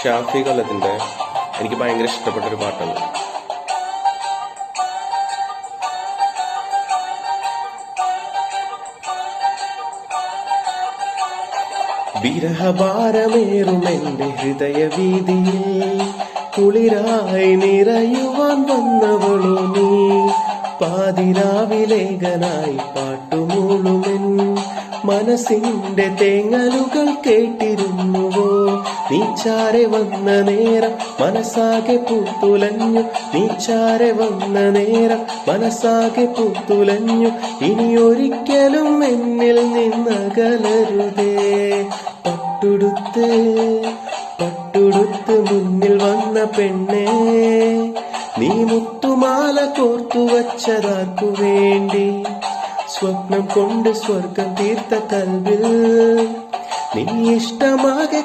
ഷാഫി കൊല്ലത്തിന്റെ എനിക്ക് ഭയങ്കര ഇഷ്ടപ്പെട്ടൊരു പാട്ടാണ്. വിരഹഭാരമേറുമെന്റെ ഹൃദയവീതിയിൽ കുളിരായി നിറയുവാൻ വന്നവളോ നീ. പാതിരാവിലേകനായി പാട്ടുമൂളുമെൻ മനസ്സിന്റെ തേങ്ങലുകൾ കേട്ടിരുന്നുവോ. നീ ചാരെ വന്ന നേരം മനസ്സാകെ പൂത്തുലഞ്ഞു. നീ ചാരെ വന്ന നേരം മനസ്സാകെ പൂത്തുലഞ്ഞു. ഇനിയൊരിക്കലും എന്നിൽ നിന്നകലരുതേ. പട്ടുടുത്ത് മുന്നിൽ വന്ന പെണ്ണേ, നീ മുത്തുമാല കോർത്തു വച്ചതാർക്കു വേണ്ടി. സ്വപ്നം കൊണ്ട് സ്വർഗം തീർത്ത കൽവിൽ നീ ഇഷ്ടമാകെ